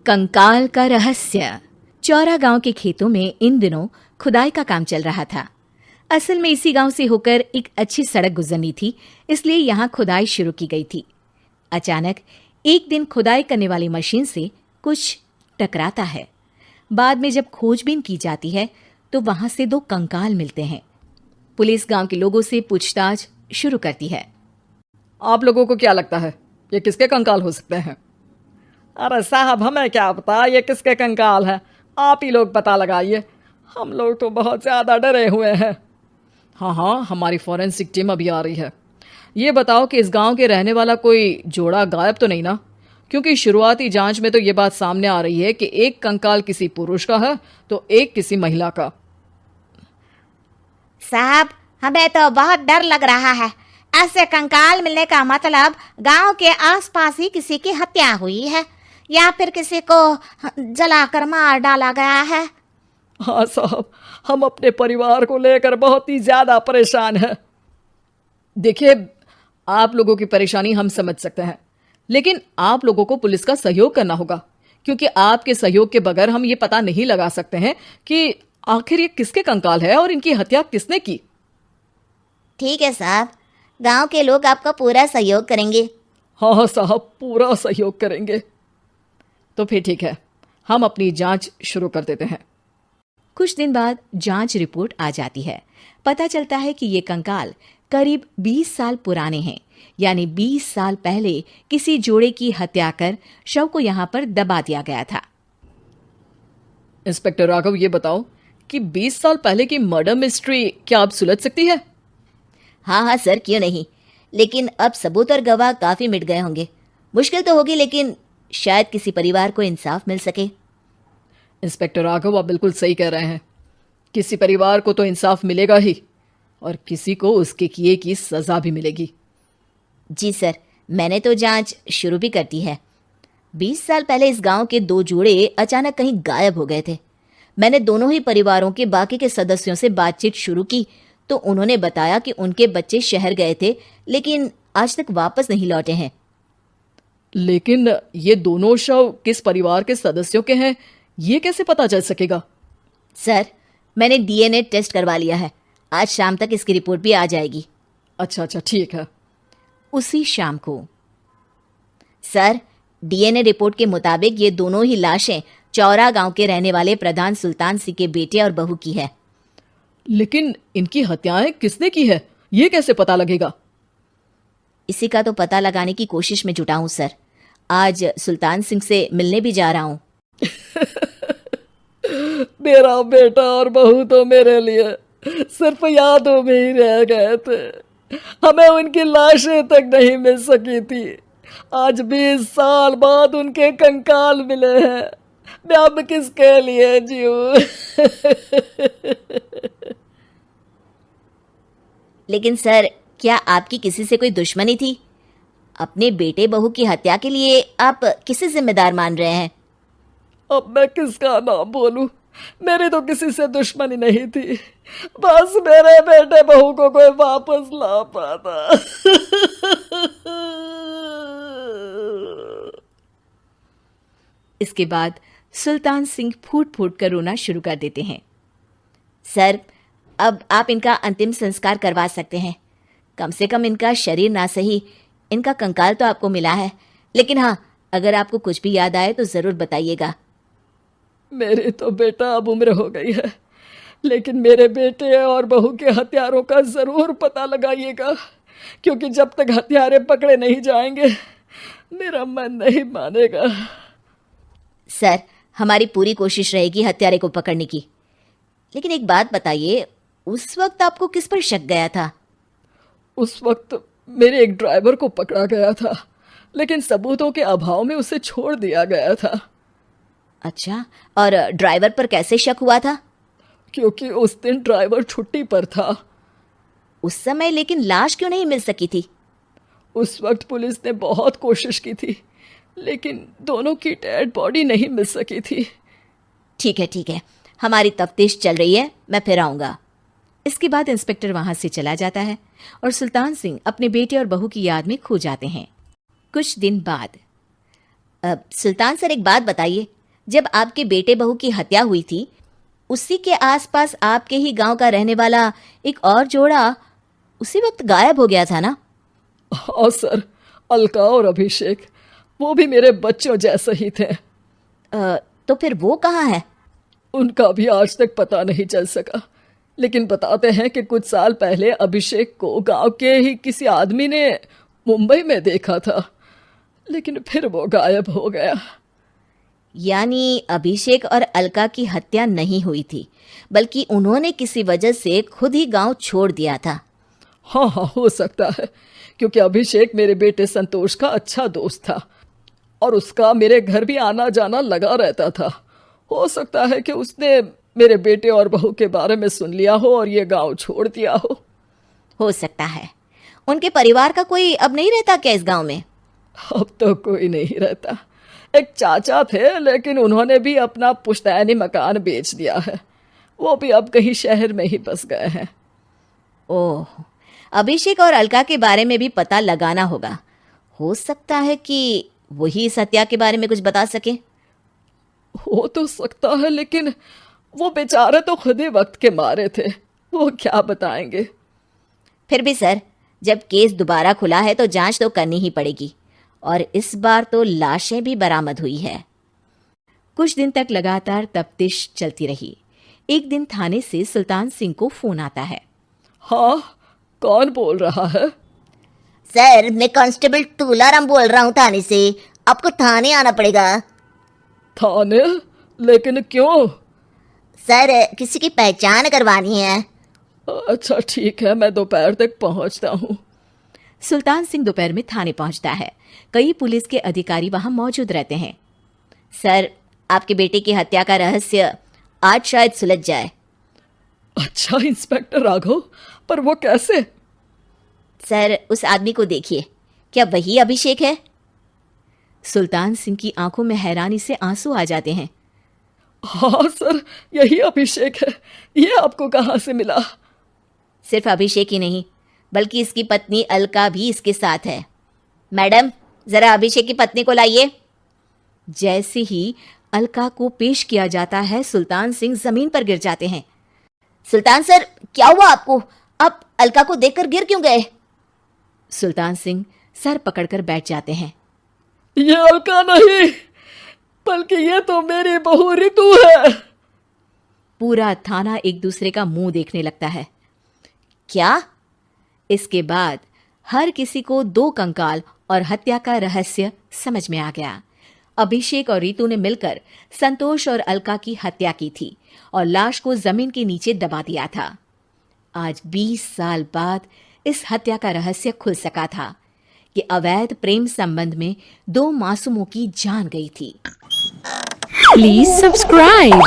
कंकाल का रहस्य। चौरा गांव के खेतों में इन दिनों खुदाई का काम चल रहा था। असल में इसी गांव से होकर एक अच्छी सड़क गुजरनी थी, इसलिए यहाँ खुदाई शुरू की गई थी। अचानक एक दिन खुदाई करने वाली मशीन से कुछ टकराता है। बाद में जब खोजबीन की जाती है तो वहां से 2 कंकाल मिलते हैं। पुलिस गांव के लोगों से पूछताछ शुरू करती है। आप लोगों को क्या लगता है ये किसके कंकाल हो सकते हैं? अरे साहब, हमें क्या पता ये किसके कंकाल हैं, आप ही लोग पता लगाइए। हम लोग तो बहुत ज़्यादा डरे हुए हैं। हाँ, हमारी फॉरेंसिक टीम अभी आ रही है। ये बताओ कि इस गांव के रहने वाला कोई जोड़ा गायब तो नहीं ना? क्योंकि शुरुआती जांच में तो ये बात सामने आ रही है कि एक कंकाल किसी पुरुष का है तो एक किसी महिला का। साहब, हमें तो बहुत डर लग रहा है। ऐसे कंकाल मिलने का मतलब गांव के आसपास ही किसी की हत्या हुई है या फिर किसी को जलाकर मार डाला गया है। हाँ साहब, हम अपने परिवार को लेकर बहुत ही ज़्यादा परेशान हैं। देखिए, आप लोगों की परेशानी हम समझ सकते हैं, लेकिन आप लोगों को पुलिस का सहयोग करना होगा, क्योंकि आपके सहयोग के बगैर हम ये पता नहीं लगा सकते हैं कि आखिर ये किसके कंकाल है और इनकी हत्या किसने की। ठीक है साहब, गांव के लोग आपका पूरा सहयोग करेंगे। हाँ साहब, पूरा सहयोग करेंगे। तो फिर ठीक है, हम अपनी जांच शुरू कर देते हैं। कुछ दिन बाद जांच रिपोर्ट आ जाती है। पता चलता है कि ये कंकाल करीब 20 साल पुराने हैं, यानी 20 साल पहले किसी जोड़े की हत्या कर शव को यहाँ पर दबा दिया गया था। इंस्पेक्टर राघव, ये बताओ कि 20 साल पहले की मर्डर मिस्ट्री क्या अब सुलझ सकती है? हाँ सर, क्यों नहीं। लेकिन अब सबूत और गवाह काफी मिट गए होंगे। मुश्किल तो होगी, लेकिन शायद किसी परिवार को इंसाफ मिल सके। इंस्पेक्टर राघव, आप बिल्कुल सही कह रहे हैं। किसी परिवार को तो इंसाफ मिलेगा ही और किसी को उसके किए की सजा भी मिलेगी। जी सर, मैंने तो जांच शुरू भी कर दी है। 20 साल पहले इस गांव के 2 जोड़े अचानक कहीं गायब हो गए थे। मैंने दोनों ही परिवारों के बाकी के सदस्यों से बातचीत शुरू की तो उन्होंने बताया कि उनके बच्चे शहर गए थे, लेकिन आज तक वापस नहीं लौटे हैं। लेकिन ये दोनों शव किस परिवार के सदस्यों के हैं, ये कैसे पता चल सकेगा? सर, मैंने डीएनए टेस्ट करवा लिया है। आज शाम तक इसकी रिपोर्ट भी आ जाएगी। अच्छा, ठीक है। उसी शाम को सर, डीएनए रिपोर्ट के मुताबिक ये दोनों ही लाशें चौरा गांव के रहने वाले प्रधान सुल्तान सिंह के बेटे और बहू की है। लेकिन इनकी हत्याएं किसने की है, ये कैसे पता लगेगा? इसी का तो पता लगाने की कोशिश में जुटा हूं सर। आज सुल्तान सिंह से मिलने भी जा रहा हूं। मेरा बेटा और बहू तो मेरे लिए सिर्फ यादों में ही रह गए थे। हमें उनकी लाशें तक नहीं मिल सकी थी। आज 20 साल बाद उनके कंकाल मिले हैं। मैं अब किसके लिए जीऊं? लेकिन सर, क्या आपकी किसी से कोई दुश्मनी थी? अपने बेटे बहू की हत्या के लिए आप किसे जिम्मेदार मान रहे हैं? अब मैं किसका नाम बोलूं? मेरी तो किसी से दुश्मनी नहीं थी, बस मेरे बेटे बहू को कोई वापस ला पाता। इसके बाद सुल्तान सिंह फूट फूट कर रोना शुरू कर देते हैं। सर, अब आप इनका अंतिम संस्कार करवा सकते हैं। कम से कम इनका शरीर ना सही, इनका कंकाल तो आपको मिला है। लेकिन हाँ, अगर आपको कुछ भी याद आए तो जरूर बताइएगा। मेरी तो बेटा अब उम्र हो गई है, लेकिन मेरे बेटे और बहू के हत्यारों का जरूर पता लगाइएगा, क्योंकि जब तक हत्यारे पकड़े नहीं जाएंगे मेरा मन नहीं मानेगा। सर, हमारी पूरी कोशिश रहेगी हत्यारे को पकड़ने की। लेकिन एक बात बताइए, उस वक्त आपको किस पर शक गया था? उस वक्त मेरे एक ड्राइवर को पकड़ा गया था, लेकिन सबूतों के अभाव में उसे छोड़ दिया गया था। अच्छा, और ड्राइवर पर कैसे शक हुआ था? क्योंकि उस दिन ड्राइवर छुट्टी पर था। उस समय लेकिन लाश क्यों नहीं मिल सकी थी? उस वक्त पुलिस ने बहुत कोशिश की थी, लेकिन दोनों की डेड बॉडी नहीं मिल सकी थी। ठीक है, हमारी तफ्तीश चल रही है, मैं फिर आऊंगा। इसके बाद इंस्पेक्टर वहां से चला जाता है और सुल्तान सिंह अपने बेटे और बहू की याद में खो जाते हैं। कुछ दिन बाद सुल्तान सर, एक बात बताइए, जब आपके बेटे बहू की हत्या हुई थी, उसी के आसपास आपके ही गांव का रहने वाला एक और जोड़ा उसी वक्त गायब हो गया था ना? हाँ सर, अलका और अभिषेक, वो भी मेरे बच्चों जैसे ही थे। तो फिर वो कहाँ है? उनका भी आज तक पता नहीं चल सका, लेकिन बताते हैं कि कुछ साल पहले अभिषेक को गांव के ही किसी आदमी ने मुंबई में देखा था, लेकिन फिर वो गायब हो गया। यानी अभिषेक और अलका की हत्या नहीं हुई थी, बल्कि उन्होंने किसी वजह से खुद ही गांव छोड़ दिया था। हाँ हाँ, हो सकता है, क्योंकि अभिषेक मेरे बेटे संतोष का अच्छा दोस्त था और उसका मेरे घर भी आना जाना लगा रहता था। हो सकता है कि उसने मेरे बेटे और बहू के बारे में सुन लिया हो और ये गांव छोड़ दिया हो सकता है। उनके परिवार का कोई अब नहीं रहता क्या इस गांव में? अब तो कोई नहीं रहता। एक चाचा थे, लेकिन उन्होंने भी अपना पुश्तैनी मकान बेच दिया है। वो भी अब कहीं शहर में ही बस गए हैं। ओह, अभिषेक और अलका के बारे में भी पता लगाना होगा। हो सकता है कि वही इस हत्या के बारे में कुछ बता सके। हो तो सकता है, लेकिन वो बेचारे तो खुद ही वक्त के मारे थे, वो क्या बताएंगे। फिर भी सर, जब केस दोबारा खुला है तो जांच तो करनी ही पड़ेगी, और इस बार तो लाशें भी बरामद हुई है। कुछ दिन तक लगातार तफ्तीश चलती रही। एक दिन थाने से सुल्तान सिंह को फोन आता है। हाँ, कौन बोल रहा है? सर, मैं कांस्टेबल तुलाराम बोल रहा हूँ थाने से। आपको थाने आना पड़ेगा। थाने? लेकिन क्यों? सर, किसी की पहचान करवानी है। अच्छा ठीक है, मैं दोपहर तक पहुंचता हूँ। सुल्तान सिंह दोपहर में थाने पहुंचता है। कई पुलिस के अधिकारी वहां मौजूद रहते हैं। सर, आपके बेटे की हत्या का रहस्य आज शायद सुलझ जाए। अच्छा इंस्पेक्टर राघव, पर वो कैसे? सर, उस आदमी को देखिए, क्या वही अभिषेक है? सुल्तान सिंह की आंखों में हैरानी से आंसू आ जाते हैं। हाँ सर, यही अभिषेक है। ये आपको कहाँ से मिला? सिर्फ अभिषेक ही नहीं, बल्कि इसकी पत्नी अलका भी इसके साथ है। मैडम, जरा अभिषेक की पत्नी को लाइए। जैसे ही अलका को पेश किया जाता है, सुल्तान सिंह जमीन पर गिर जाते हैं। सुल्तान सर, क्या हुआ आपको? आप अलका को देखकर गिर क्यों गए? सुल्तान सिंह सर पकड़कर बैठ जाते हैं। ये अलका नहीं, बल्कि ये तो मेरी बहू रितु है। पूरा थाना एक दूसरे का मुंह देखने लगता है। क्या? इसके बाद हर किसी को दो कंकाल और हत्या का रहस्य समझ में आ गया। अभिषेक और रितु ने मिलकर संतोष और अलका की हत्या की थी और लाश को जमीन के नीचे दबा दिया था। आज 20 साल बाद इस हत्या का रहस्य खुल सका था कि अवैध प्रेम संबंध में 2 मासूमों की जान गई थी। Please subscribe.